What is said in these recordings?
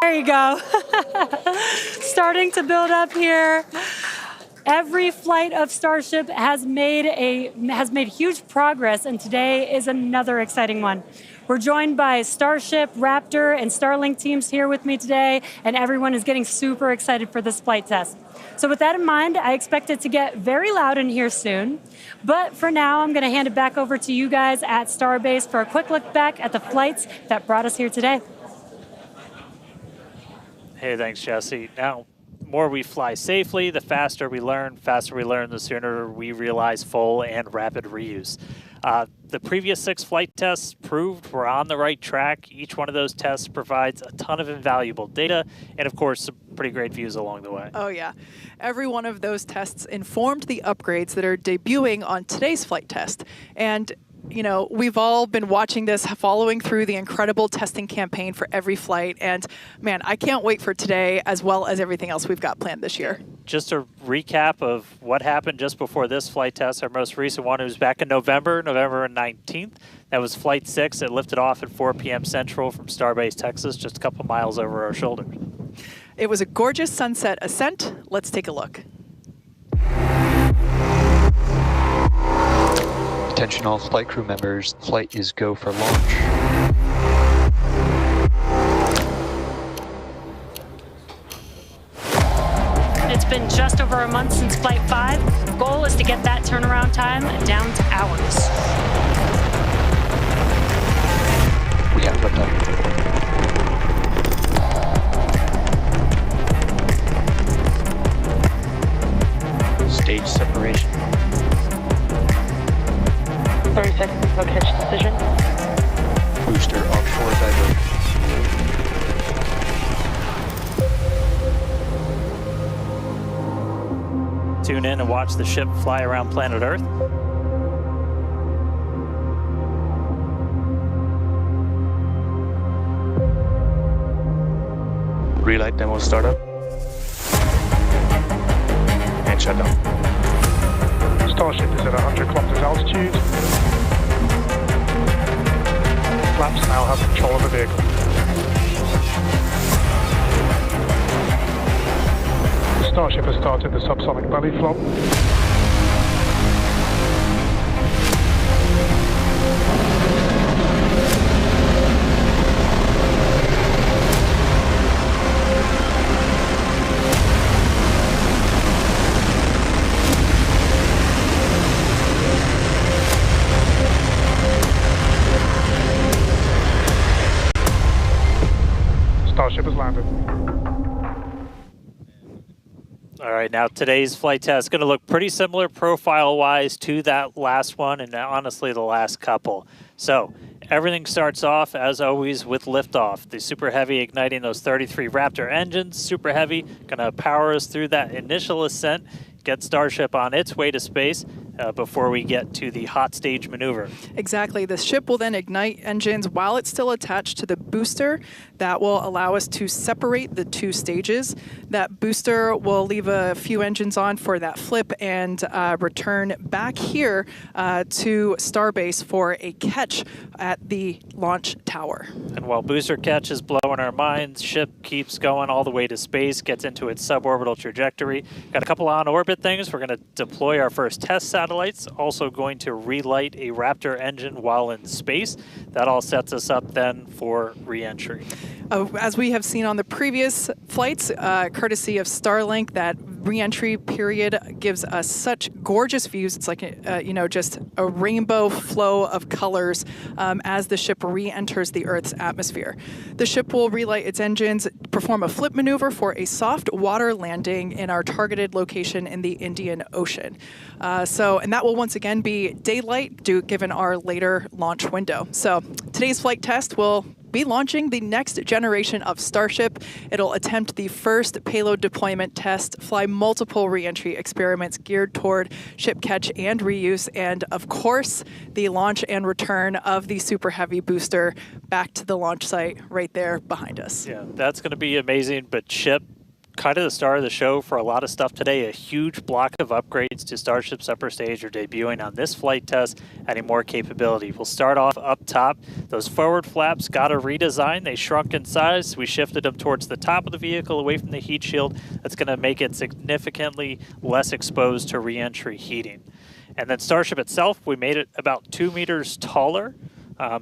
There you go. Starting to build up here. Every flight of StarShip has made huge progress, and today is another exciting one. We're joined by StarShip, Raptor, and Starlink teams here with me today, and everyone is getting super excited for this flight test. So with that in mind, I expect it to get very loud in here soon. But for now, I'm going to hand it back over to you guys at Starbase for a quick look back at the flights that brought us here today. Hey, thanks, Jesse. Now, the more we fly safely, the faster we learn, the sooner we realize full and rapid reuse. The previous 6 flight tests proved we're on the right track. Each one of those tests provides a ton of invaluable data and, of course, some pretty great views along the way. Oh, yeah. Every one of those tests informed the upgrades that are debuting on today's flight test. And you know, we've all been watching this, following through the incredible testing campaign for every flight. And man, I can't wait for today as well as everything else we've got planned this year. Just a recap of what happened just before this flight test. Our most recent one was back in November 19th. That was Flight 6. It lifted off at 4 p.m. Central from Starbase, Texas, just a couple miles over our shoulders. It was a gorgeous sunset ascent. Let's take a look. Attention all flight crew members, flight is go for launch. It's been just over a month since Flight 5. The goal is to get that turnaround time down to hours. We have liftoff. Stage separation. 30 seconds until catch decision. Booster offshore diverge. Tune in and watch the ship fly around planet Earth. Relight demo startup. And shutdown. Starship is at 100 kilometers altitude. Flaps now have control of the vehicle. Starship has started the subsonic belly flop. Starship has landed. All right, now today's flight test is going to look pretty similar profile-wise to that last one and honestly the last couple. So everything starts off, as always, with liftoff. The Super Heavy igniting those 33 Raptor engines. Super Heavy going to power us through that initial ascent, get Starship on its way to space before we get to the hot stage maneuver. Exactly. The ship will then ignite engines while it's still attached to the booster. That will allow us to separate the 2 stages. That booster will leave a few engines on for that flip and return back here to Starbase for a catch at the launch tower. And while booster catch is blowing our minds, ship keeps going all the way to space, gets into its suborbital trajectory. Got a couple on-orbit things. We're going to deploy our first test satellites. Also going to relight a Raptor engine while in space. That all sets us up then for re-entry. As we have seen on the previous flights, courtesy of Starlink, that re-entry period gives us such gorgeous views. It's like, you know, just a rainbow flow of colors as the ship re-enters the Earth's atmosphere. The ship will relight its engines, perform a flip maneuver for a soft water landing in our targeted location in the Indian Ocean. And that will once again be daylight given our later launch window. So today's flight test will be launching the next generation of Starship. It'll attempt the first payload deployment test, fly multiple re-entry experiments geared toward ship catch and reuse, and of course, the launch and return of the Super Heavy booster back to the launch site right there behind us. Yeah, that's going to be amazing, but ship kind of the star of the show for a lot of stuff today. A huge block of upgrades to Starship's upper stage are debuting on this flight test, adding more capability. We'll start off up top. Those forward flaps got a redesign. They shrunk in size. We shifted them towards the top of the vehicle, away from the heat shield. That's going to make it significantly less exposed to re-entry heating. And then Starship itself, we made it about 2 meters taller.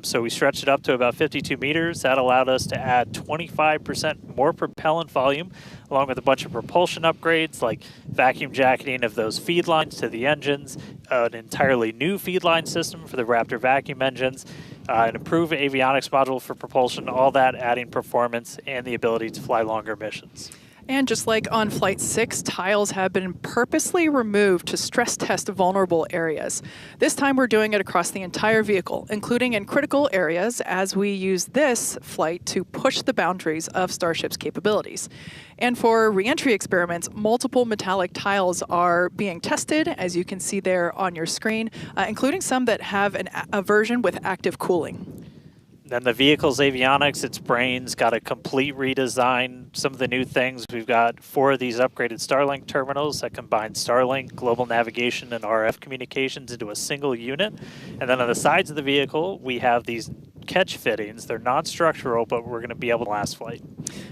So we stretched it up to about 52 meters. That allowed us to add 25% more propellant volume, along with a bunch of propulsion upgrades like vacuum jacketing of those feed lines to the engines, an entirely new feed line system for the Raptor vacuum engines, an improved avionics module for propulsion, all that adding performance and the ability to fly longer missions. And just like on Flight 6, tiles have been purposely removed to stress test vulnerable areas. This time we're doing it across the entire vehicle, including in critical areas, as we use this flight to push the boundaries of Starship's capabilities. And for re-entry experiments, multiple metallic tiles are being tested, as you can see there on your screen, including some that have a version with active cooling. Then the vehicle's avionics, its brains, got a complete redesign. Some of the new things, we've got 4 of these upgraded Starlink terminals that combine Starlink, global navigation, and RF communications into a single unit. And then on the sides of the vehicle, we have these catch fittings. They're non-structural, but we're going to be able to last flight.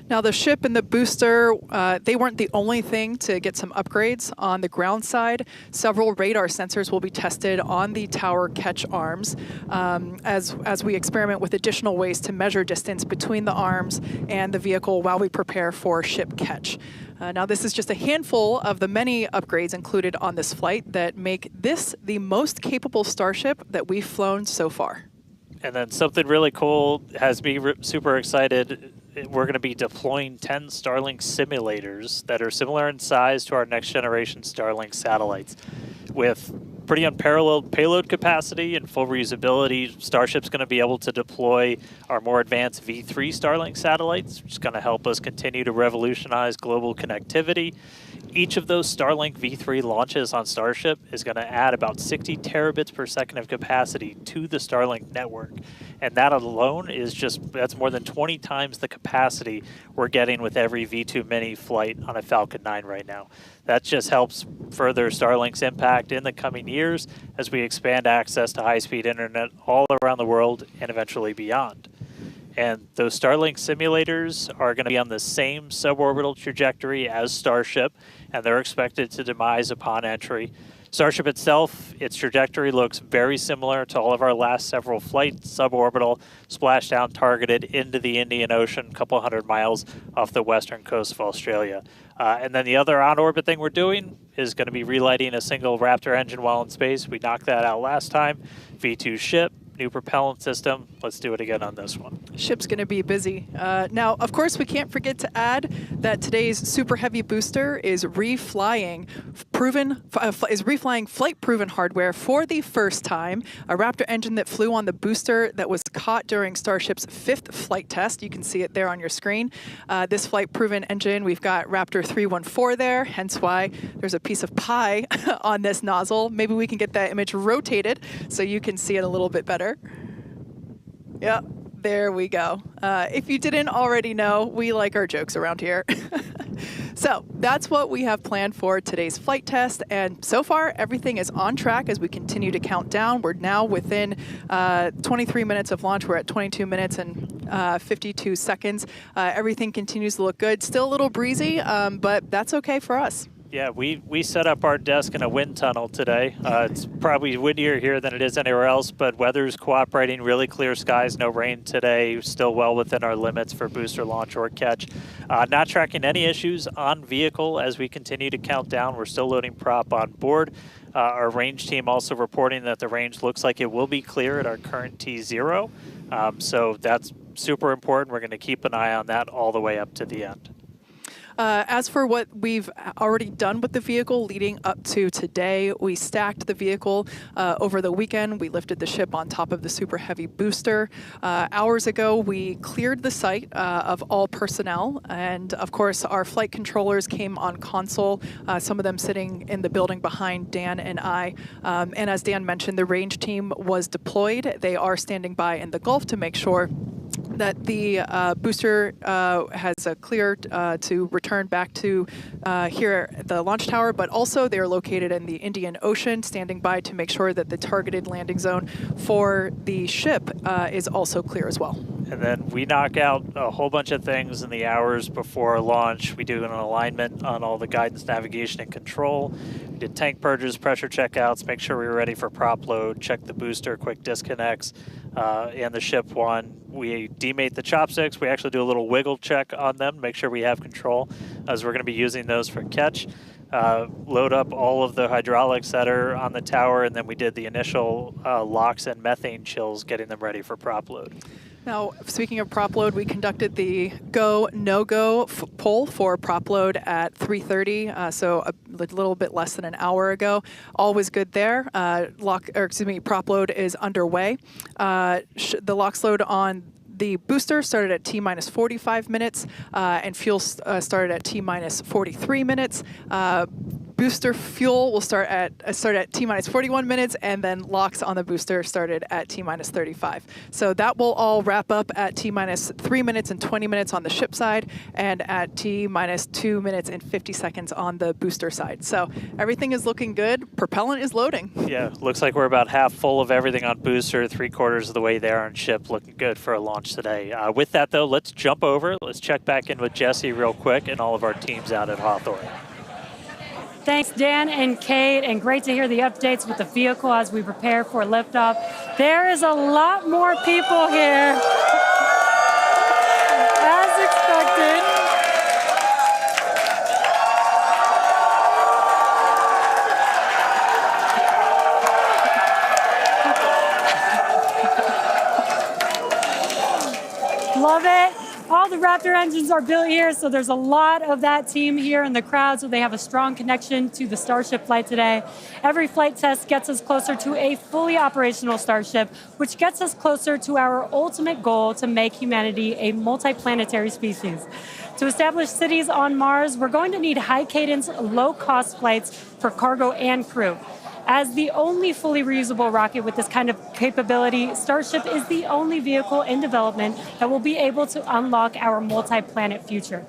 Now the ship and the booster, they weren't the only thing to get some upgrades. On the ground side, several radar sensors will be tested on the tower catch arms as we experiment with additional ways to measure distance between the arms and the vehicle while we prepare for ship catch. Now this is just a handful of the many upgrades included on this flight that make this the most capable Starship that we've flown so far. And then something really cool has me super excited. We're going to be deploying 10 Starlink simulators that are similar in size to our next generation Starlink satellites. With pretty unparalleled payload capacity and full reusability, Starship's going to be able to deploy our more advanced V3 Starlink satellites, which is going to help us continue to revolutionize global connectivity. Each of those Starlink V3 launches on Starship is going to add about 60 terabits per second of capacity to the Starlink network. And that alone is that's more than 20 times the capacity we're getting with every V2 Mini flight on a Falcon 9 right now. That just helps further Starlink's impact in the coming years as we expand access to high-speed internet all around the world and eventually beyond. And those Starlink simulators are going to be on the same suborbital trajectory as Starship, and they're expected to demise upon entry. Starship itself, its trajectory looks very similar to all of our last several flights, suborbital, splashdown targeted into the Indian Ocean, a couple hundred miles off the western coast of Australia. And then the other on-orbit thing we're doing is going to be relighting a single Raptor engine while in space. We knocked that out last time. V2 ship, new propellant system. Let's do it again on this one. Ship's going to be busy. Now, of course, we can't forget to add that today's super heavy booster is reflying flight-proven hardware for the first time. A Raptor engine that flew on the booster that was caught during Starship's 5th flight test. You can see it there on your screen. This flight-proven engine, we've got Raptor 314 there, hence why there's a piece of pie on this nozzle. Maybe we can get that image rotated so you can see it a little bit better. Yep, there we go. If you didn't already know, we like our jokes around here. So that's what we have planned for today's flight test, and so far everything is on track as we continue to count down. We're now within 23 minutes of launch. We're at 22 minutes and 52 seconds. Everything continues to look good. Still a little breezy, but that's okay for us. Yeah, we set up our desk in a wind tunnel today. It's probably windier here than it is anywhere else, but weather's cooperating, really clear skies, no rain today, still well within our limits for booster launch or catch. Not tracking any issues on vehicle as we continue to count down. We're still loading prop on board. Our range team also reporting that the range looks like it will be clear at our current T0. So that's super important. We're going to keep an eye on that all the way up to the end. As for what we've already done with the vehicle leading up to today, we stacked the vehicle over the weekend. We lifted the ship on top of the super heavy booster. Hours ago, we cleared the site of all personnel. And of course, our flight controllers came on console, some of them sitting in the building behind Dan and I. And as Dan mentioned, the range team was deployed. They are standing by in the Gulf to make sure that the booster has a clear to return back to here at the launch tower, but also they are located in the Indian Ocean, standing by to make sure that the targeted landing zone for the ship is also clear as well. And then we knock out a whole bunch of things in the hours before launch. We do an alignment on all the guidance, navigation, and control. We did tank purges, pressure checkouts, make sure we were ready for prop load, check the booster, quick disconnects, and the ship one. We demate the chopsticks. We actually do a little wiggle check on them, make sure we have control, as we're going to be using those for catch. Load up all of the hydraulics that are on the tower, and then we did the initial locks and methane chills, getting them ready for prop load. Now, speaking of prop load, we conducted the go, no-go poll for prop load at 3:30, so a little bit less than an hour ago. All was good there. Prop load is underway. The LOX load on the booster started at T-minus 45 minutes, and fuel started at T-minus 43 minutes. Booster fuel will start at T-minus 41 minutes, and then LOX on the booster started at T-minus 35. So that will all wrap up at T-minus 3 minutes and 20 minutes on the ship side, and at T-minus 2 minutes and 50 seconds on the booster side. So everything is looking good. Propellant is loading. Yeah, looks like we're about half full of everything on booster, 3/4 of the way there on ship, looking good for a launch today. With that, though, let's jump over. Let's check back in with Jesse real quick and all of our teams out at Hawthorne. Thanks, Dan and Kate, and great to hear the updates with the vehicle as we prepare for liftoff. There is a lot more people here, as expected. Love it. All the Raptor engines are built here, so there's a lot of that team here in the crowd, so they have a strong connection to the Starship flight today. Every flight test gets us closer to a fully operational Starship, which gets us closer to our ultimate goal to make humanity a multiplanetary species. To establish cities on Mars, we're going to need high-cadence, low-cost flights for cargo and crew. As the only fully reusable rocket with this kind of capability, Starship is the only vehicle in development that will be able to unlock our multi-planet future.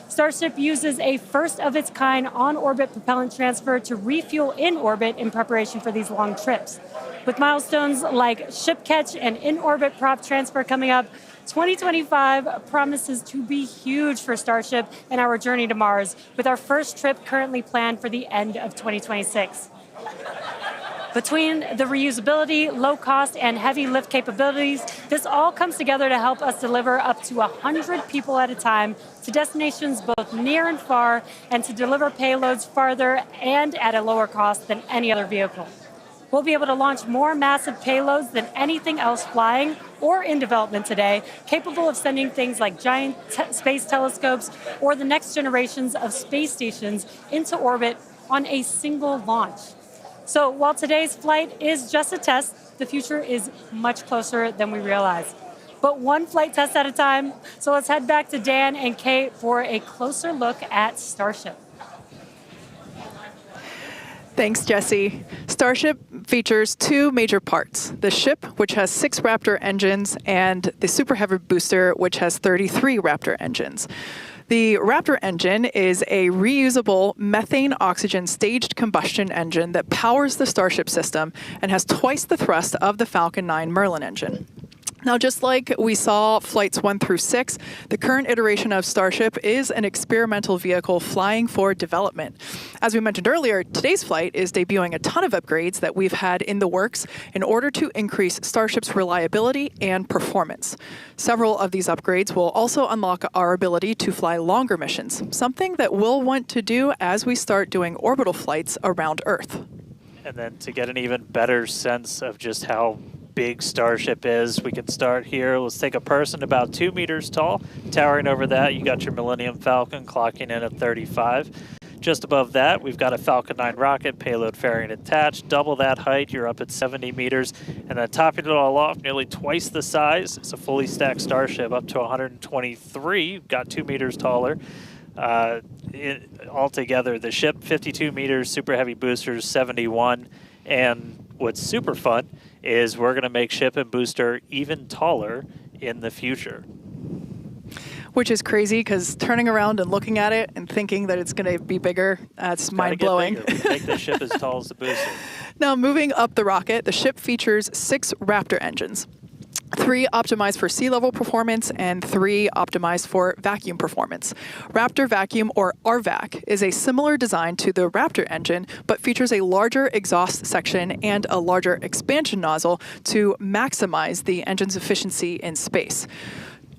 Starship uses a first-of-its-kind on-orbit propellant transfer to refuel in orbit in preparation for these long trips. With milestones like ship catch and in-orbit prop transfer coming up, 2025 promises to be huge for Starship and our journey to Mars, with our first trip currently planned for the end of 2026. Between the reusability, low cost, and heavy lift capabilities, this all comes together to help us deliver up to 100 people at a time to destinations both near and far, and to deliver payloads farther and at a lower cost than any other vehicle. We'll be able to launch more massive payloads than anything else flying or in development today, capable of sending things like giant space telescopes or the next generations of space stations into orbit on a single launch. So while today's flight is just a test, the future is much closer than we realize. But one flight test at a time, so let's head back to Dan and Kate for a closer look at Starship. Thanks, Jesse. Starship features two major parts: the ship, which has 6 Raptor engines, and the Super Heavy booster, which has 33 Raptor engines. The Raptor engine is a reusable methane-oxygen staged combustion engine that powers the Starship system and has twice the thrust of the Falcon 9 Merlin engine. Now, just like we saw flights 1 through 6, the current iteration of Starship is an experimental vehicle flying for development. As we mentioned earlier, today's flight is debuting a ton of upgrades that we've had in the works in order to increase Starship's reliability and performance. Several of these upgrades will also unlock our ability to fly longer missions, something that we'll want to do as we start doing orbital flights around Earth. And then to get an even better sense of just how big Starship is, we can start here. Let's take a person about 2 meters tall. Towering over that, you got your Millennium Falcon clocking in at 35. Just above that, we've got a Falcon 9 rocket, payload fairing attached. Double that height, you're up at 70 meters. And then topping it all off, nearly twice the size, it's a fully stacked Starship up to 123, got 2 meters taller. Altogether, the ship, 52 meters, Super Heavy boosters, 71. And what's super fun is we're going to make ship and booster even taller in the future. Which is crazy, because turning around and looking at it and thinking that it's going to be bigger, that's mind-blowing. Make the ship as tall as the booster. Now, moving up the rocket, the ship features 6 Raptor engines. 3 optimized for sea level performance and 3 optimized for vacuum performance. Raptor Vacuum, or RVAC, is a similar design to the Raptor engine, but features a larger exhaust section and a larger expansion nozzle to maximize the engine's efficiency in space.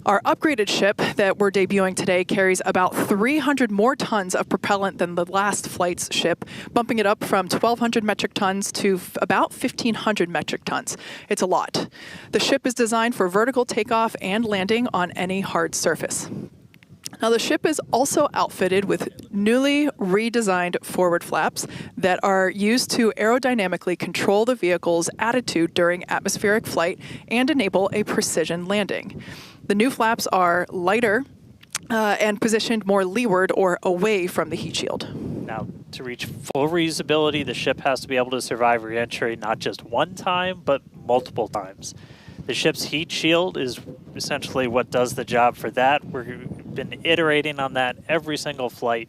Our upgraded ship that we're debuting today carries about 300 more tons of propellant than the last flight's ship, bumping it up from 1,200 metric tons to about 1,500 metric tons. It's a lot. The ship is designed for vertical takeoff and landing on any hard surface. Now, the ship is also outfitted with newly redesigned forward flaps that are used to aerodynamically control the vehicle's attitude during atmospheric flight and enable a precision landing. The new flaps are lighter and positioned more leeward or away from the heat shield. Now, to reach full reusability, the ship has to be able to survive re-entry not just one time, but multiple times. The ship's heat shield is essentially what does the job for that. We've been iterating on that every single flight,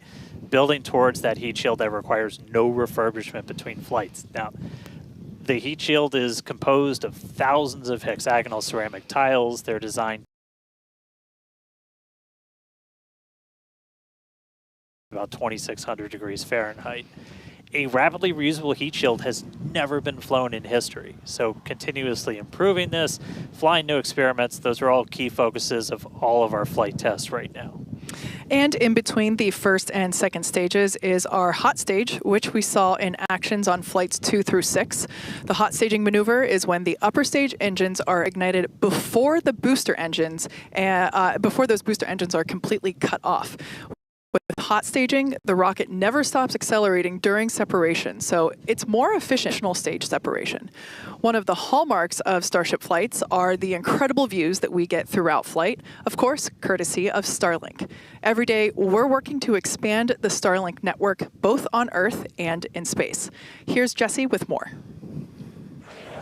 building towards that heat shield that requires no refurbishment between flights. Now, the heat shield is composed of thousands of hexagonal ceramic tiles. They're designed about 2,600 degrees Fahrenheit. A rapidly reusable heat shield has never been flown in history, so continuously improving this, flying new experiments, those are all key focuses of all of our flight tests right now. And in between the first and second stages is our hot stage, which we saw in actions on flights 2 through 6. The hot staging maneuver is when the upper stage engines are ignited before the booster engines, before those booster engines are completely cut off. With hot staging, the rocket never stops accelerating during separation, so it's more efficient stage separation. One of the hallmarks of Starship flights are the incredible views that we get throughout flight, of course, courtesy of Starlink. Every day, we're working to expand the Starlink network, both on Earth and in space. Here's Jesse with more.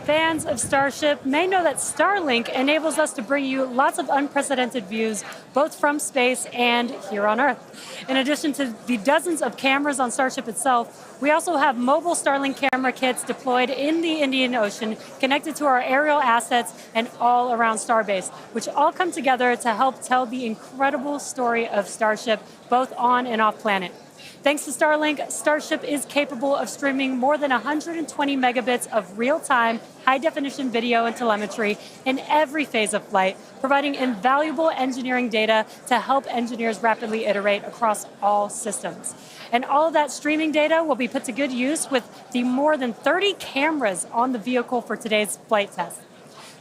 Fans of Starship may know that Starlink enables us to bring you lots of unprecedented views, both from space and here on Earth. In addition to the dozens of cameras on Starship itself, we also have mobile Starlink camera kits deployed in the Indian Ocean, connected to our aerial assets and all around Starbase, which all come together to help tell the incredible story of Starship, both on and off planet. Thanks to Starlink, Starship is capable of streaming more than 120 megabits of real-time, high-definition video and telemetry in every phase of flight, providing invaluable engineering data to help engineers rapidly iterate across all systems. And all of that streaming data will be put to good use with the more than 30 cameras on the vehicle for today's flight test.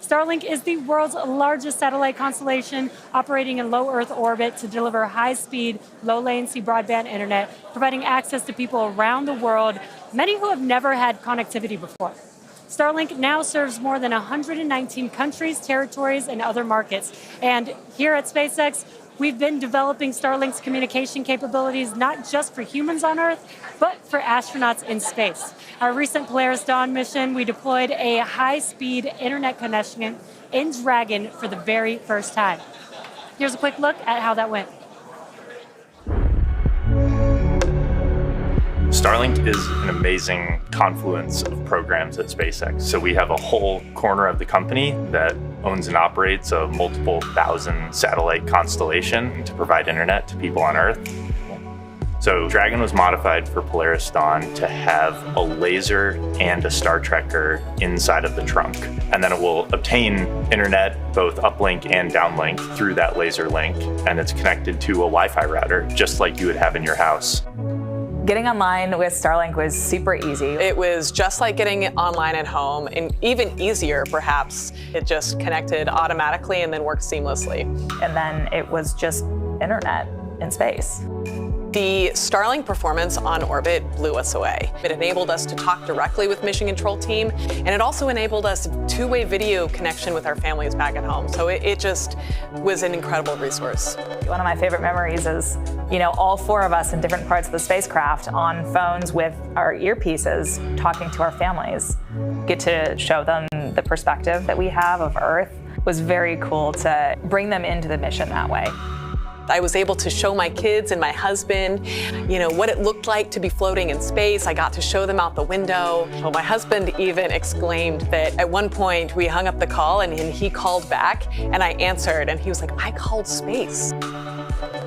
Starlink is the world's largest satellite constellation, operating in low Earth orbit to deliver high-speed, low-latency broadband internet, providing access to people around the world, many who have never had connectivity before. Starlink now serves more than 119 countries, territories, and other markets. And here at SpaceX, we've been developing Starlink's communication capabilities not just for humans on Earth, but for astronauts in space. Our recent Polaris Dawn mission, we deployed a high-speed internet connection in Dragon for the very first time. Here's a quick look at how that went. Starlink is an amazing confluence of programs at SpaceX. So we have a whole corner of the company that owns and operates a multiple thousand satellite constellation to provide internet to people on Earth. So Dragon was modified for Polaris Dawn to have a laser and a Star Trekker inside of the trunk. And then it will obtain internet, both uplink and downlink, through that laser link. And it's connected to a Wi-Fi router, just like you would have in your house. Getting online with Starlink was super easy. It was just like getting online at home, and even easier perhaps. It just connected automatically and then worked seamlessly. And then it was just internet in space. The Starlink performance on orbit blew us away. It enabled us to talk directly with mission control team, and it also enabled us two-way video connection with our families back at home. So it just was an incredible resource. One of my favorite memories is, all 4 of us in different parts of the spacecraft on phones with our earpieces talking to our families. Get to show them the perspective that we have of Earth, was very cool to bring them into the mission that way. I was able to show my kids and my husband, what it looked like to be floating in space. I got to show them out the window. Well, my husband even exclaimed that at one point we hung up the call and he called back and I answered and he was like, I called space.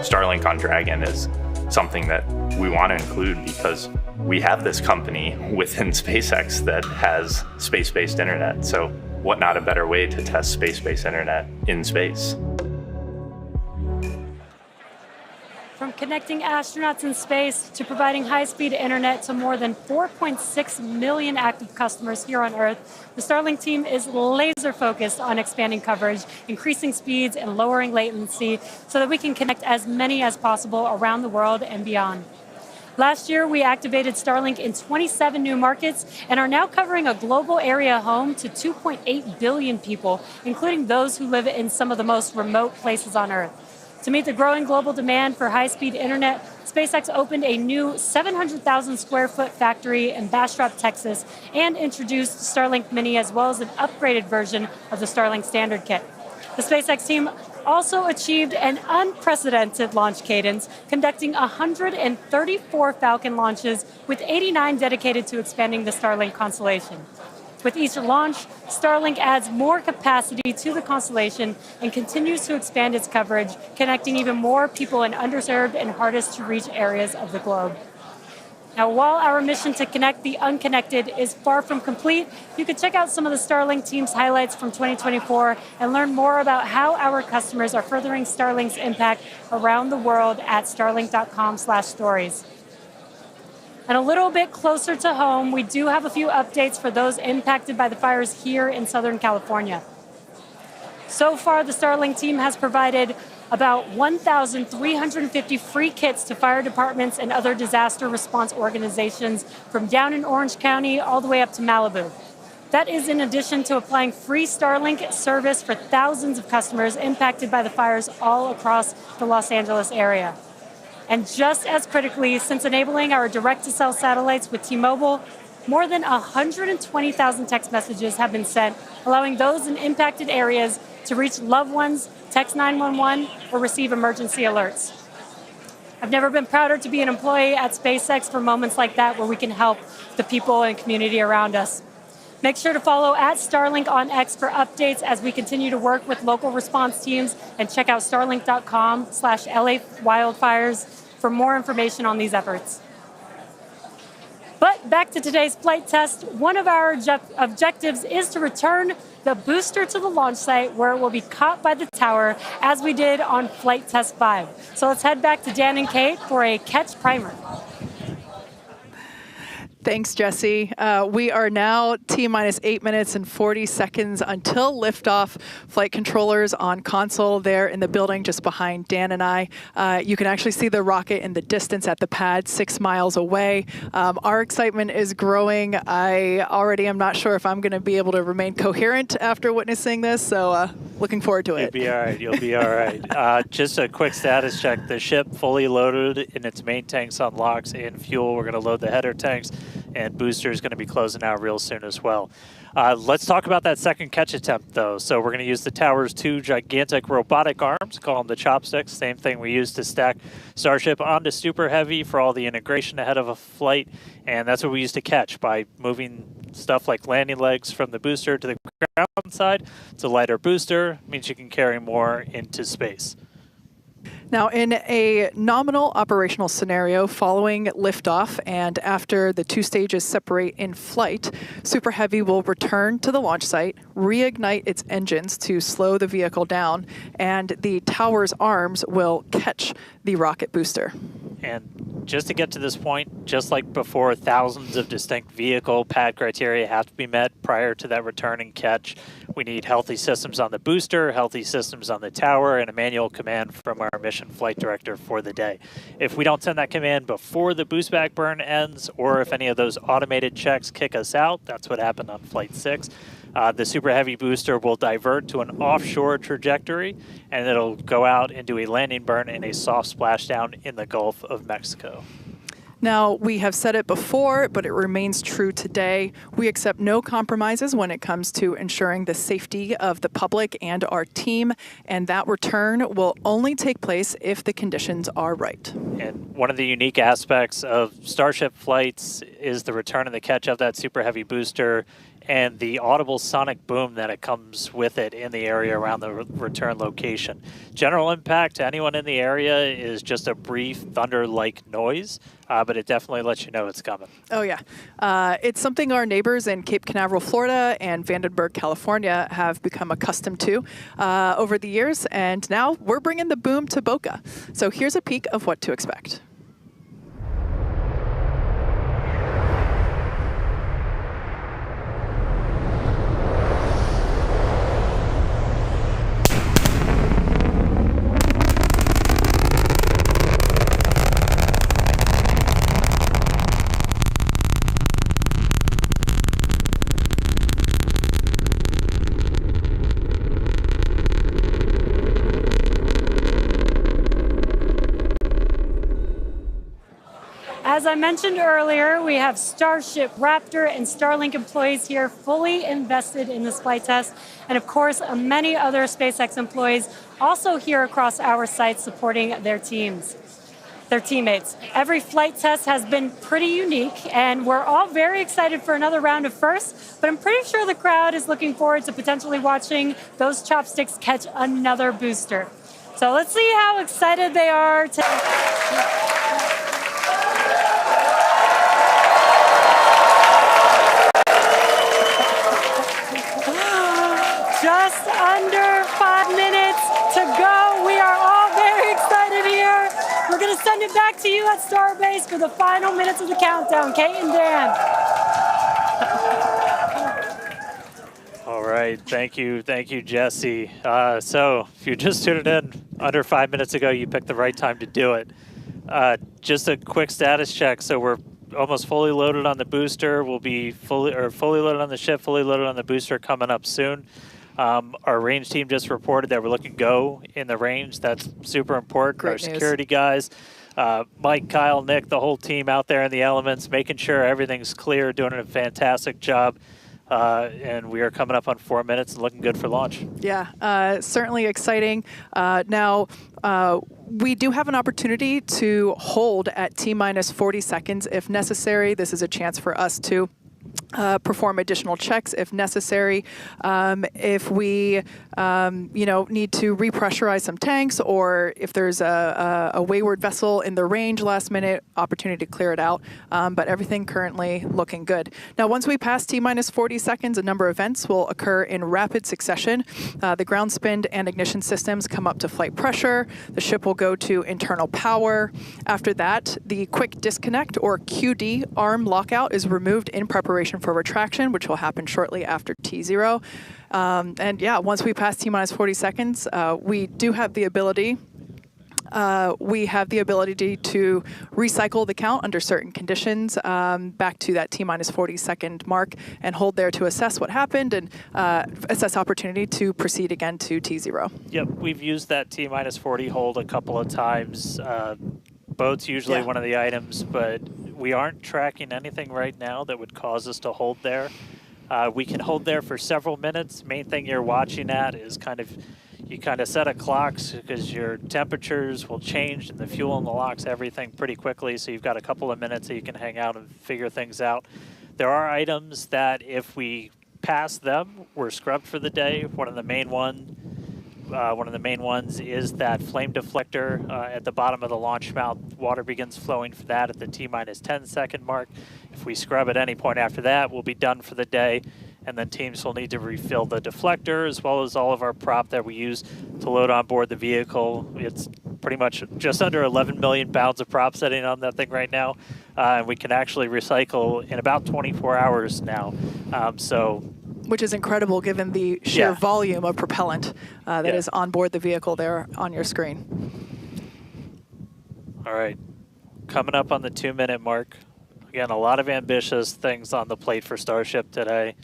Starlink on Dragon is something that we want to include because we have this company within SpaceX that has space-based internet. So what not a better way to test space-based internet in space? From connecting astronauts in space to providing high-speed internet to more than 4.6 million active customers here on Earth, the Starlink team is laser-focused on expanding coverage, increasing speeds, and lowering latency so that we can connect as many as possible around the world and beyond. Last year, we activated Starlink in 27 new markets and are now covering a global area home to 2.8 billion people, including those who live in some of the most remote places on Earth. To meet the growing global demand for high-speed internet, SpaceX opened a new 700,000 square foot factory in Bastrop, Texas, and introduced Starlink Mini as well as an upgraded version of the Starlink Standard Kit. The SpaceX team also achieved an unprecedented launch cadence, conducting 134 Falcon launches, with 89 dedicated to expanding the Starlink constellation. With each launch, Starlink adds more capacity to the constellation and continues to expand its coverage, connecting even more people in underserved and hardest to reach areas of the globe. Now, while our mission to connect the unconnected is far from complete, you can check out some of the Starlink team's highlights from 2024 and learn more about how our customers are furthering Starlink's impact around the world at starlink.com/stories. And a little bit closer to home, we do have a few updates for those impacted by the fires here in Southern California. So far, the Starlink team has provided about 1,350 free kits to fire departments and other disaster response organizations from down in Orange County all the way up to Malibu. That is in addition to applying free Starlink service for thousands of customers impacted by the fires all across the Los Angeles area. And just as critically, since enabling our direct-to-cell satellites with T-Mobile, more than 120,000 text messages have been sent, allowing those in impacted areas to reach loved ones, text 911, or receive emergency alerts. I've never been prouder to be an employee at SpaceX for moments like that where we can help the people and community around us. Make sure to follow at Starlink on X for updates as we continue to work with local response teams, and check out starlink.com/LA wildfires for more information on these efforts. But back to today's flight test, one of our objectives is to return the booster to the launch site where it will be caught by the tower as we did on flight test 5. So let's head back to Dan and Kate for a catch primer. Thanks, Jesse. We are now T-minus 8 minutes and 40 seconds until liftoff. Flight controllers on console there in the building just behind Dan and I. You can actually see the rocket in the distance at the pad 6 miles away. Our excitement is growing. I already am not sure if I'm going to be able to remain coherent after witnessing this, so looking forward to it. You'll be all right. You'll be all right. Just a quick status check. The ship fully loaded in its main tanks on LOX and fuel. We're going to load the header tanks, and booster is going to be closing out real soon as well. Let's talk about that second catch attempt, though. So we're going to use the tower's 2 gigantic robotic arms, call them the chopsticks, same thing we used to stack StarShip onto Super Heavy for all the integration ahead of a flight, and that's what we used to catch by moving stuff like landing legs from the booster to the ground side. It's a lighter booster, means you can carry more into space. Now, in a nominal operational scenario following liftoff and after the 2 stages separate in flight, Super Heavy will return to the launch site, reignite its engines to slow the vehicle down, and the tower's arms will catch the rocket booster. And just to get to this point, just like before, thousands of distinct vehicle pad criteria have to be met prior to that return and catch. We need healthy systems on the booster, healthy systems on the tower, and a manual command from our mission flight director for the day. If we don't send that command before the boost back burn ends, or if any of those automated checks kick us out, that's what happened on Flight 6, the Super Heavy booster will divert to an offshore trajectory, and it'll go out and do a landing burn and a soft splashdown in the Gulf of Mexico. Now, we have said it before, but it remains true today. We accept no compromises when it comes to ensuring the safety of the public and our team, and that return will only take place if the conditions are right. And one of the unique aspects of Starship flights is the return and the catch of that super heavy booster and the audible sonic boom that it comes with it in the area around the return location. General impact to anyone in the area is just a brief thunder-like noise, but it definitely lets you know it's coming. Oh, yeah. It's something our neighbors in Cape Canaveral, Florida, and Vandenberg, California have become accustomed to over the years, and now we're bringing the boom to Boca. So here's a peek of what to expect. As I mentioned earlier, we have Starship, Raptor, and Starlink employees here fully invested in this flight test. And of course, many other SpaceX employees also here across our site supporting their teams, their teammates. Every flight test has been pretty unique, and we're all very excited for another round of firsts, but I'm pretty sure the crowd is looking forward to potentially watching those chopsticks catch another booster. So let's see how excited they are to... Just under 5 minutes to go. We are all very excited here. We're going to send it back to you at Starbase for the final minutes of the countdown. Kate and Dan. All right, thank you, Jesse. So if you just tuned in under 5 minutes ago, you picked the right time to do it. Just a quick status check. So we're almost fully loaded on the booster. We'll be fully loaded on the ship, fully loaded on the booster coming up soon. Our range team just reported that we're looking go in the range. That's super important. Great Our news. security guys, Mike, Kyle, Nick, the whole team out there in the elements, making sure everything's clear, doing a fantastic job. And we are coming up on 4 minutes and looking good for launch. Yeah, certainly exciting. Now, we do have an opportunity to hold at T-minus 40 seconds if necessary. This is a chance for us to perform additional checks if necessary. If we, need to repressurize some tanks, or if there's a wayward vessel in the range last minute, opportunity to clear it out. But everything currently looking good. Now, once we pass T-minus 40 seconds, a number of events will occur in rapid succession. The ground spin and ignition systems come up to flight pressure. The ship will go to internal power. After that, the quick disconnect, or QD arm lockout, is removed in preparation for retraction, which will happen shortly after T0. And yeah, once we pass T-minus 40 seconds, we do have the ability to recycle the count under certain conditions back to that T-minus 40 second mark and hold there to assess what happened and assess opportunity to proceed again to T0. Yep, we've used that T-minus 40 hold a couple of times. Boat's usually one of the items, but we aren't tracking anything right now that would cause us to hold there. We can hold there for several minutes. Main thing you're watching at is you kind of set a clocks because your temperatures will change and the fuel in the locks, everything pretty quickly. So you've got a couple of minutes that you can hang out and figure things out. There are items that if we pass them, we're scrubbed for the day. One of the main ones is that flame deflector at the bottom of the launch mount. Water begins flowing for that at the T-minus 10 second mark. If we scrub at any point after that, we'll be done for the day. And then teams will need to refill the deflector as well as all of our prop that we use to load on board the vehicle. It's pretty much just under 11 million pounds of prop sitting on that thing right now. And we can actually recycle in about 24 hours now. Which is incredible given the sheer volume of propellant that is on board the vehicle there on your screen. All right, coming up on the 2 minute mark. Again, a lot of ambitious things on the plate for Starship today.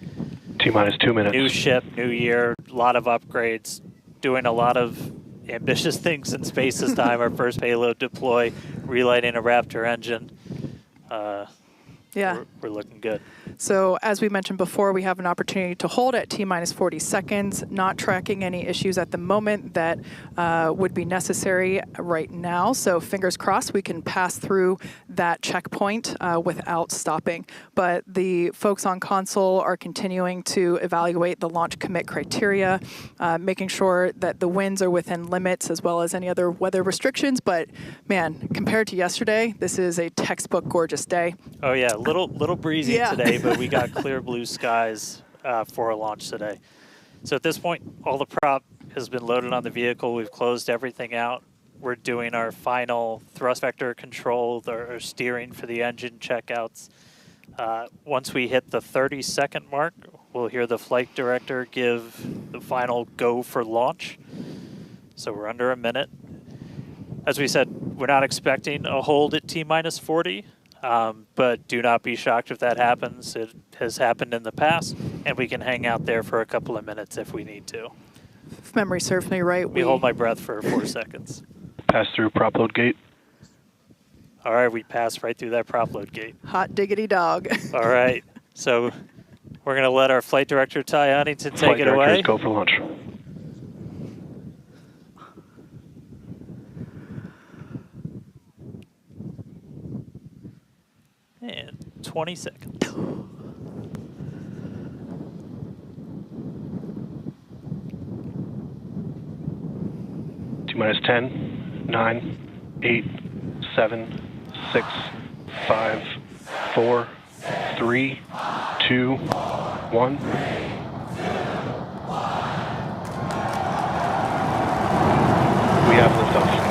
T-minus 2 minutes. New ship, new year, a lot of upgrades, doing a lot of ambitious things in space this time. Our first payload deploy, relighting a Raptor engine. we're looking good. So as we mentioned before, we have an opportunity to hold at T-minus 40 seconds, not tracking any issues at the moment that would be necessary right now. So fingers crossed we can pass through that checkpoint without stopping. But the folks on console are continuing to evaluate the launch commit criteria, making sure that the winds are within limits as well as any other weather restrictions. But man, compared to yesterday, this is a textbook gorgeous day. Oh yeah, little breezy today, but we got clear blue skies for a launch today. So at this point, all the prop has been loaded on the vehicle. We've closed everything out. We're doing our final thrust vector control, our steering for the engine checkouts. Once we hit the 30-second mark, we'll hear the flight director give the final go for launch. So we're under a minute. As we said, we're not expecting a hold at T-minus 40. But do not be shocked if that happens. It has happened in the past, and we can hang out there for a couple of minutes if we need to. If memory serves me right, we hold my breath for 4 seconds. Pass through prop load gate. All right, we passed right through that prop load gate. Hot diggity dog. All right, so we're going to let our flight director, Ty Huntington, take it away. Go for launch. And 20 seconds. T-minus 10, 9, 8, 7, 6, 5, 4, 3, 2, 1. We have liftoff.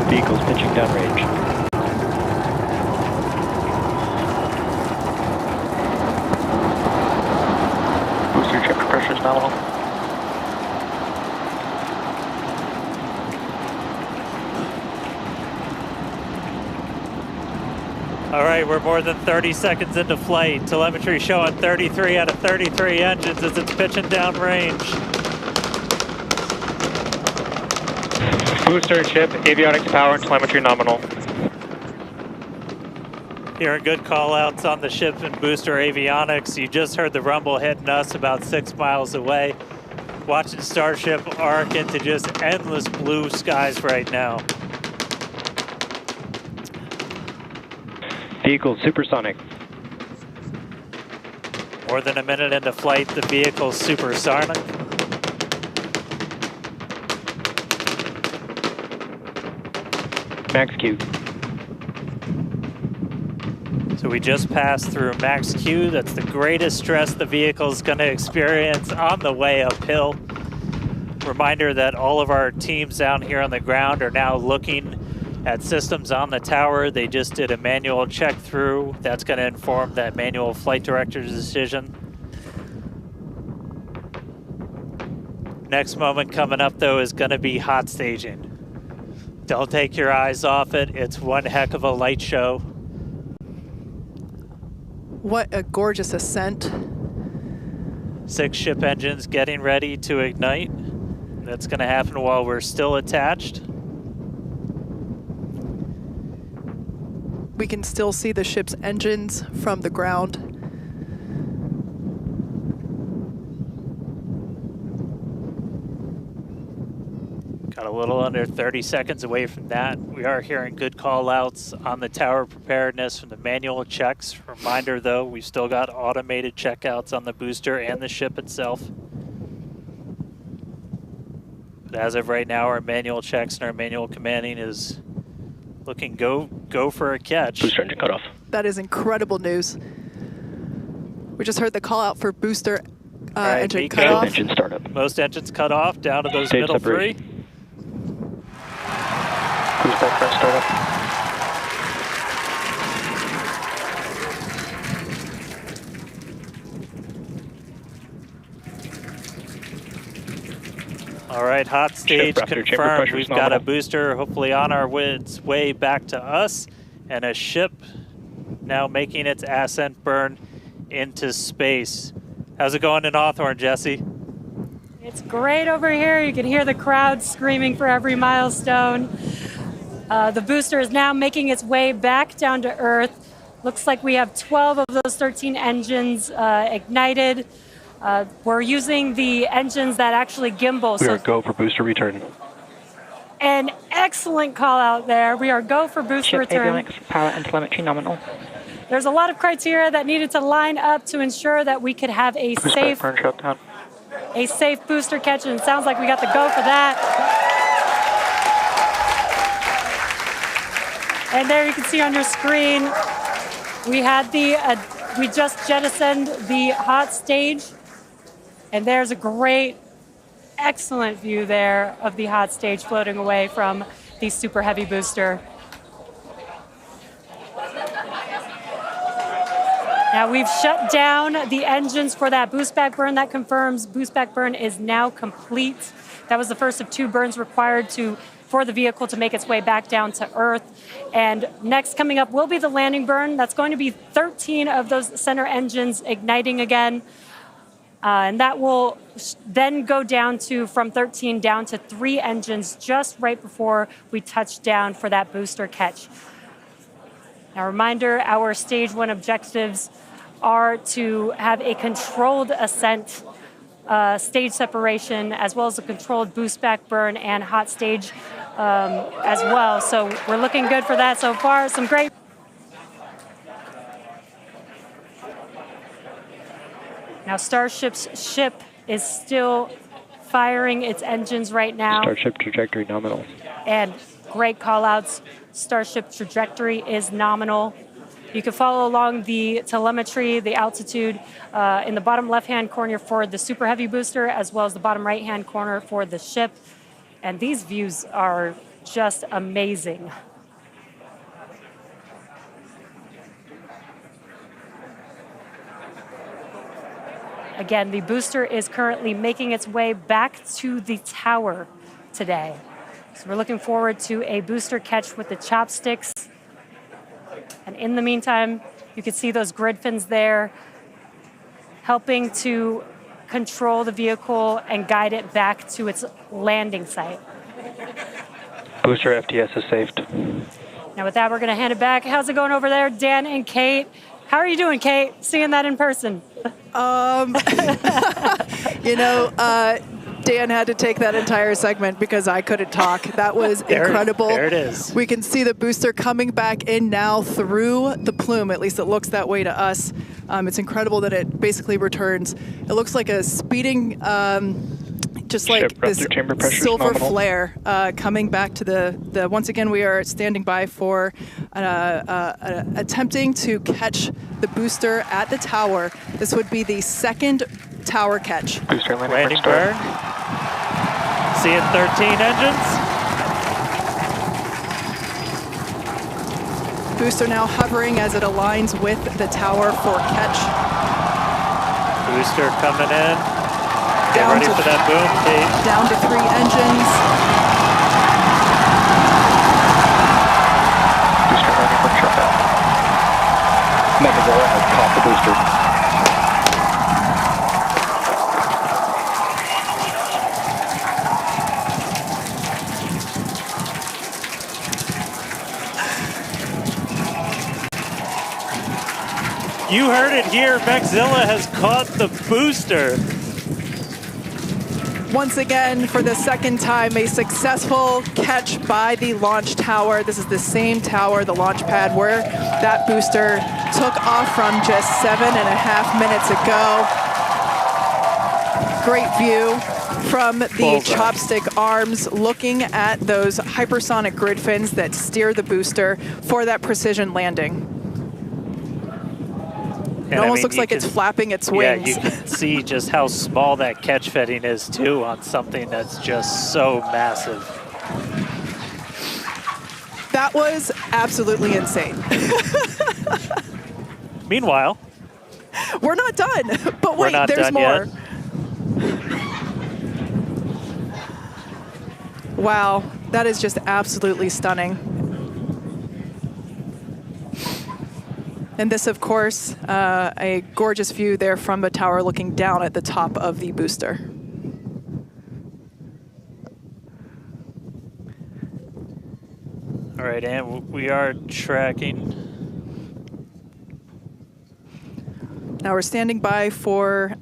Vehicles pitching downrange. Booster chamber pressure is nominal. All right, we're more than 30 seconds into flight. Telemetry showing 33 out of 33 engines as it's pitching downrange. Booster and ship, avionics power and telemetry nominal. Hearing good call-outs on the ship and booster avionics. You just heard the rumble hitting us about 6 miles away. Watching StarShip arc into just endless blue skies right now. Vehicle supersonic. More than a minute into flight, the vehicle's supersonic. Max Q. So we just passed through max Q. That's the greatest stress the vehicle's going to experience on the way uphill. Reminder that all of our teams down here on the ground are now looking at systems on the tower. They just did a manual check through. That's going to inform that manual flight director's decision. Next moment coming up, though, is going to be hot staging. Don't take your eyes off it. It's one heck of a light show. What a gorgeous ascent. 6 ship engines getting ready to ignite. That's going to happen while we're still attached. We can still see the ship's engines from the ground. Got a little under 30 seconds away from that. We are hearing good call-outs on the tower preparedness from the manual checks. Reminder, though, we've still got automated checkouts on the booster and the ship itself. But as of right now, our manual checks and our manual commanding is looking go for a catch. Booster engine cut off. That is incredible news. We just heard the call out for booster engine cut off. Engine startup. Most engines cut off, down to those Stage middle separation. 3. Cruise port press startup. All right, hot stage Ship chamber confirmed. pressure We've is got a nominal. booster hopefully on our way back to us, and a ship now making its ascent burn into space. How's it going in Hawthorne, Jesse? It's great over here. You can hear the crowd screaming for every milestone. The booster is now making its way back down to Earth. Looks like we have 12 of those 13 engines ignited. We're using the engines that actually gimbal. We are go for booster return. An excellent call out there. We are go for booster Ship return. avionics, power and telemetry nominal. There's a lot of criteria that needed to line up to ensure that we could have a safe booster catch, and it sounds like we got the go for that. And there you can see on your screen, we had we just jettisoned the hot stage, and there's a great, excellent view there of the hot stage floating away from the super heavy booster. Now we've shut down the engines for that boost back burn. That confirms boost back burn is now complete. That was the first of 2 burns required for the vehicle to make its way back down to Earth. And next coming up will be the landing burn. That's going to be 13 of those center engines igniting again. And that will then go down from 13 down to 3 engines just right before we touch down for that booster catch. Now, reminder, our stage 1 objectives are to have a controlled ascent, stage separation, as well as a controlled boost back burn and hot stage as well. So we're looking good for that so far. Some great. Now, Starship's ship is still firing its engines right now. Starship trajectory nominal. And great call outs. Starship trajectory is nominal. You can follow along the telemetry, the altitude in the bottom left-hand corner for the super heavy booster, as well as the bottom right-hand corner for the ship. And these views are just amazing. Again, the booster is currently making its way back to the tower today. So we're looking forward to a booster catch with the chopsticks. And in the meantime, you can see those grid fins there, helping to control the vehicle and guide it back to its landing site. Booster FTS is saved. Now with that, we're gonna hand it back. How's it going over there, Dan and Kate? How are you doing, Kate? Seeing that in person? Dan had to take that entire segment because I couldn't talk. That was incredible. There it is. We can see the booster coming back in now through the plume. At least it looks that way to us. It's incredible that it basically returns. It looks like a speeding, just like this silver flare coming back to the. Once again, we are standing by for attempting to catch the booster at the tower. This would be the second tower catch. Booster landing burn. Seeing 13 engines. Booster now hovering as it aligns with the tower for catch. Booster coming in. Get ready for that boom, Kate. Down to 3 engines. Booster landing burn shutdown. Megazilla has caught the booster. You heard it here, Megazilla has caught the booster. Once again, for the second time, a successful catch by the launch tower. This is the same tower, the launch pad, where that booster took off from just 7.5 minutes ago. Great view from the chopstick arms, looking at those hypersonic grid fins that steer the booster for that precision landing. It almost looks like it's flapping its wings. Yeah, you can see just how small that catch fitting is, too, on something that's just so massive. That was absolutely insane. Meanwhile, we're not done, but wait, there's more. Wow, that is just absolutely stunning. And this, of course, a gorgeous view there from the tower looking down at the top of the booster. All right, and we are tracking. Now we're standing by for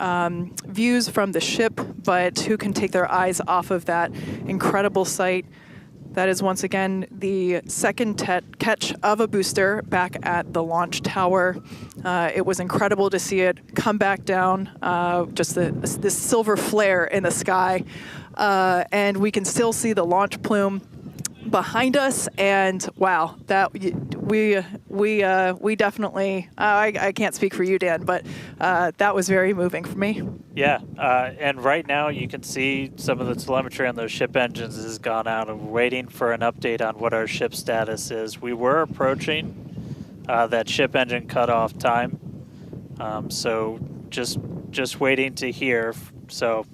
views from the ship, but who can take their eyes off of that incredible sight? That is once again the second catch of a booster back at the launch tower. It was incredible to see it come back down, just this silver flare in the sky. And we can still see the launch plume behind us, and wow, that we definitely I can't speak for you, Dan, but that was very moving for me. Yeah, and right now you can see some of the telemetry on those ship engines has gone out, and we're waiting for an update on what our ship status is. We were approaching that ship engine cutoff time, so just waiting to hear. So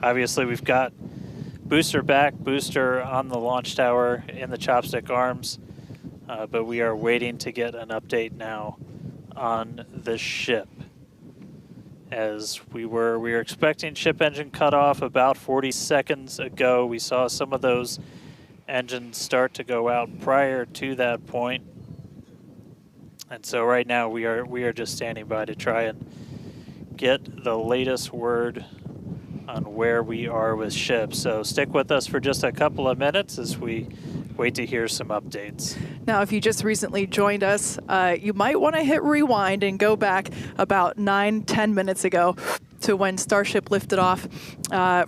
obviously we've got booster back, booster on the launch tower in the chopstick arms, but we are waiting to get an update now on the ship. As we were expecting ship engine cutoff about 40 seconds ago. We saw some of those engines start to go out prior to that point. And so right now we are just standing by to try and get the latest word on where we are with ships. So stick with us for just a couple of minutes as we wait to hear some updates. Now, if you just recently joined us, you might want to hit rewind and go back about 9-10 minutes ago to when StarShip lifted off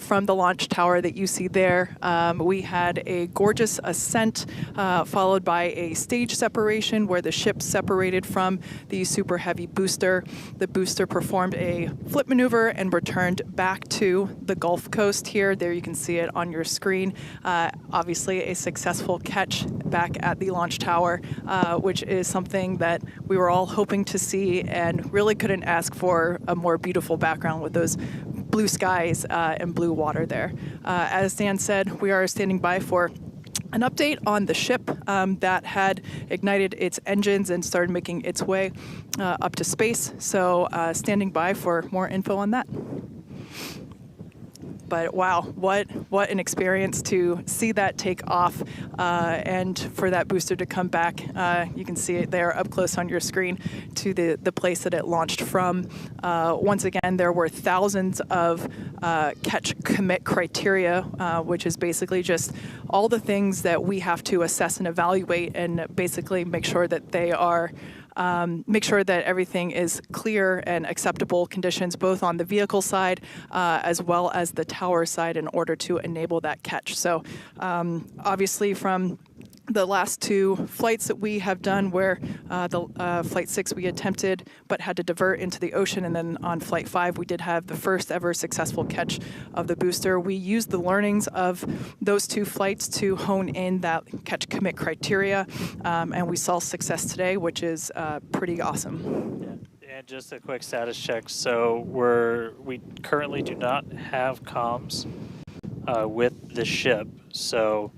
from the launch tower that you see there. We had a gorgeous ascent followed by a stage separation where the ship separated from the super heavy booster. The booster performed a flip maneuver and returned back to the Gulf Coast here. There you can see it on your screen. Obviously a successful catch back at the launch tower, which is something that we were all hoping to see and really couldn't ask for a more beautiful background with those blue skies and blue water there. As Dan said, we are standing by for an update on the ship that had ignited its engines and started making its way up to space. So standing by for more info on that. But wow, what an experience to see that take off and for that booster to come back. You can see it there up close on your screen to the place that it launched from. Once again, there were thousands of catch commit criteria, which is basically just all the things that we have to assess and evaluate and basically make sure that they are make sure that everything is clear and acceptable conditions, both on the vehicle side as well as the tower side, in order to enable that catch. So obviously from the last two flights that we have done, where Flight 6 we attempted but had to divert into the ocean, and then on Flight 5 we did have the first ever successful catch of the booster. We used the learnings of those two flights to hone in that catch commit criteria, and we saw success today, which is pretty awesome. Yeah. And just a quick status check. So we currently do not have comms with the ship. So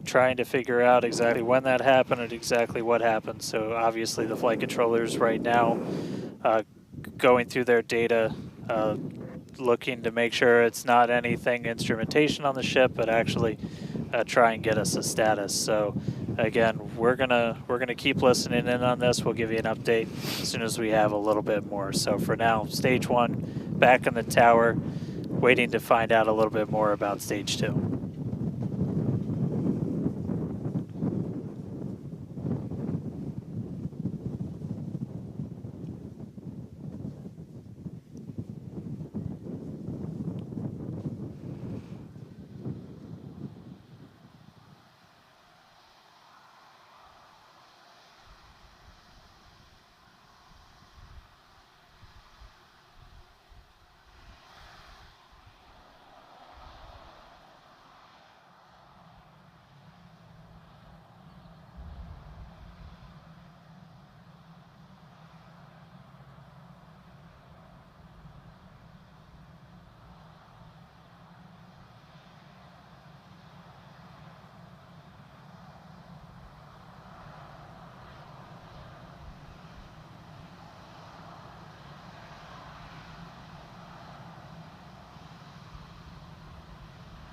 trying to figure out exactly when that happened and exactly what happened. So obviously the flight controllers right now going through their data, looking to make sure it's not anything instrumentation on the ship, but actually try and get us a status. So again, we're gonna keep listening in on this. We'll give you an update as soon as we have a little bit more. So for now, stage 1 back in the tower, waiting to find out a little bit more about stage 2.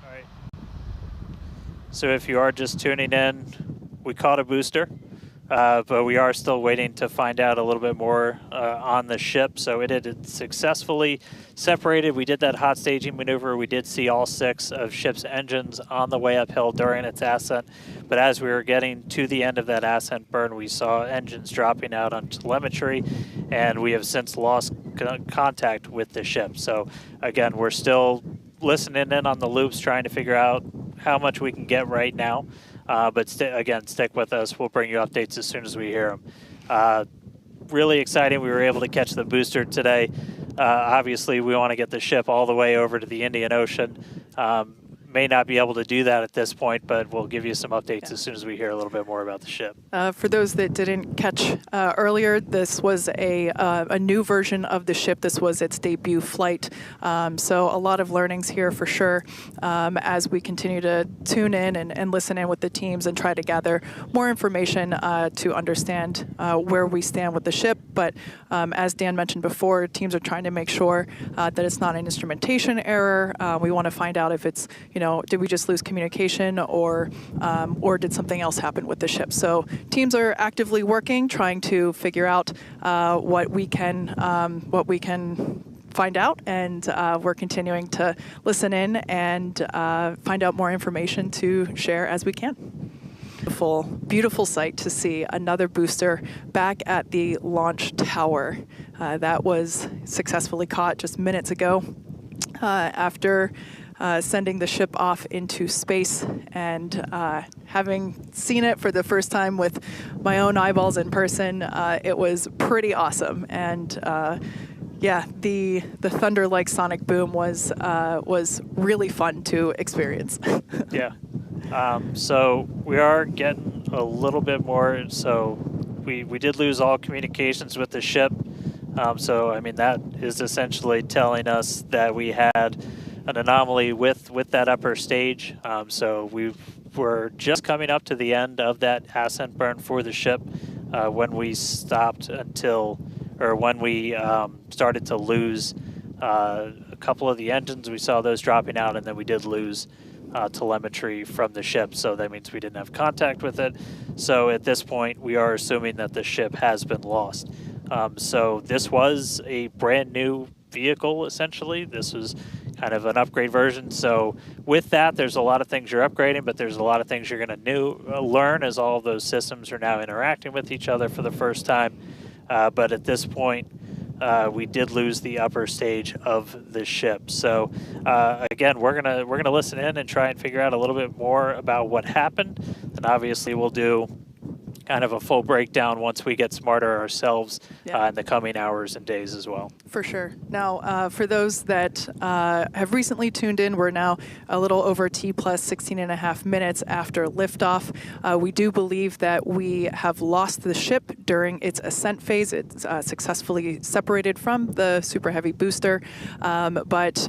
All right. So if you are just tuning in, we caught a booster, but we are still waiting to find out a little bit more on the ship. So it had successfully separated. We did that hot staging maneuver. We did see all 6 of ship's engines on the way uphill during its ascent. But as we were getting to the end of that ascent burn, we saw engines dropping out on telemetry, and we have since lost contact with the ship. So again, we're still listening in on the loops, trying to figure out how much we can get right now. But again, stick with us. We'll bring you updates as soon as we hear them. Really exciting. We were able to catch the booster today. Obviously, we want to get the ship all the way over to the Indian Ocean. May not be able to do that at this point, but we'll give you some updates as soon as we hear a little bit more about the ship. For those that didn't catch earlier, this was a new version of the ship. This was its debut flight. So a lot of learnings here for sure as we continue to tune in and listen in with the teams and try to gather more information to understand where we stand with the ship. But as Dan mentioned before, teams are trying to make sure that it's not an instrumentation error. We want to find out if it's, did we just lose communication or did something else happen with the ship? So teams are actively working, trying to figure out what we can find out, and we're continuing to listen in and find out more information to share as we can. Beautiful sight to see another booster back at the launch tower. That was successfully caught just minutes ago after sending the ship off into space, and having seen it for the first time with my own eyeballs in person, it was pretty awesome. And yeah, the thunder-like sonic boom was really fun to experience. Yeah. So we are getting a little bit more. So we did lose all communications with the ship. So I mean, that is essentially telling us that we had an anomaly with that upper stage. So we were just coming up to the end of that ascent burn for the ship when we stopped when we started to lose a couple of the engines. We saw those dropping out, and then we did lose telemetry from the ship. So that means we didn't have contact with it. So at this point, we are assuming that the ship has been lost. So this was a brand new vehicle, essentially. This was kind of an upgrade version. So with that, there's a lot of things you're upgrading, but there's a lot of things you're going to learn as all of those systems are now interacting with each other for the first time. But at this point, we did lose the upper stage of the ship. So again, we're gonna listen in and try and figure out a little bit more about what happened. And obviously, we'll do kind of a full breakdown once we get smarter ourselves in the coming hours and days as well. For sure. Now, for those that have recently tuned in, we're now a little over T plus 16 and a half minutes after liftoff. We do believe that we have lost the ship during its ascent phase. It's successfully separated from the Super Heavy booster, but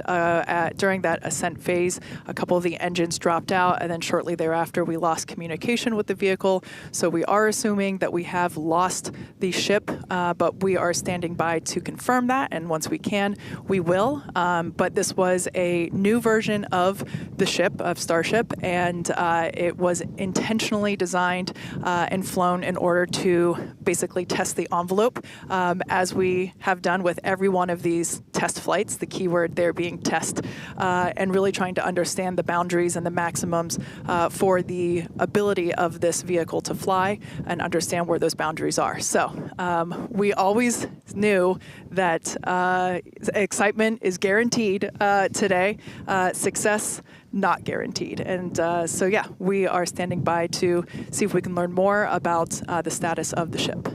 during that ascent phase, a couple of the engines dropped out, and then shortly thereafter, we lost communication with the vehicle. So we are assuming that we have lost the ship, but we are standing by to confirm that, and once we can, we will. But this was a new version of the ship, of StarShip, and it was intentionally designed and flown in order to basically test the envelope, as we have done with every one of these test flights, the keyword there being test, and really trying to understand the boundaries and the maximums for the ability of this vehicle to fly and understand where those boundaries are. So we always knew that excitement is guaranteed today, success not guaranteed. And so yeah, we are standing by to see if we can learn more about the status of the ship.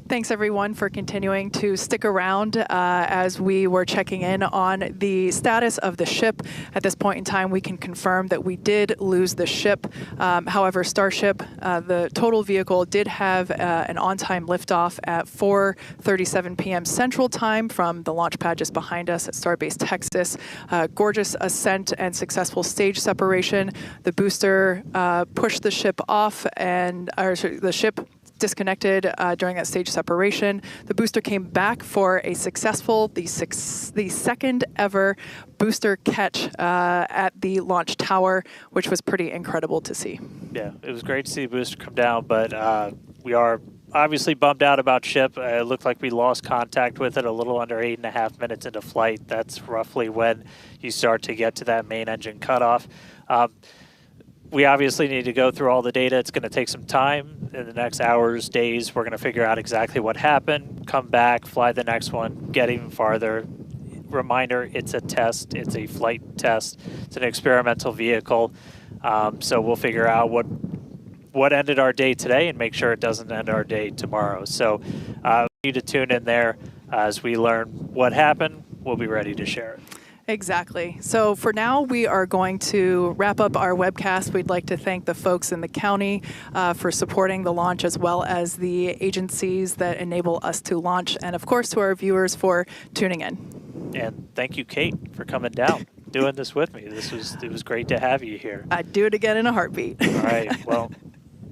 Thanks, everyone, for continuing to stick around as we were checking in on the status of the ship. At this point in time, we can confirm that we did lose the ship. However, StarShip, the total vehicle, did have an on-time liftoff at 4:37 p.m. Central Time from the launch pad just behind us at Starbase Texas. Gorgeous ascent and successful stage separation. The booster pushed the ship off, and the ship disconnected during that stage separation. The booster came back for a successful, the second ever booster catch at the launch tower, which was pretty incredible to see. Yeah, it was great to see the booster come down, but we are obviously bummed out about ship. It looked like we lost contact with it a little under 8.5 minutes into flight. That's roughly when you start to get to that main engine cutoff. We obviously need to go through all the data. It's going to take some time. In the next hours, days, we're going to figure out exactly what happened, come back, fly the next one, get even farther. Reminder, it's a test. It's a flight test. It's an experimental vehicle. So we'll figure out what ended our day today and make sure it doesn't end our day tomorrow. So we need to tune in there as we learn what happened. We'll be ready to share it. Exactly. So for now, we are going to wrap up our webcast. We'd like to thank the folks in the county for supporting the launch, as well as the agencies that enable us to launch, and of course to our viewers for tuning in. And thank you, Kate, for coming down, doing this with me. It was great to have you here. I'd do it again in a heartbeat. All right. Well,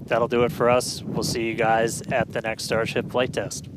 that'll do it for us. We'll see you guys at the next StarShip flight test.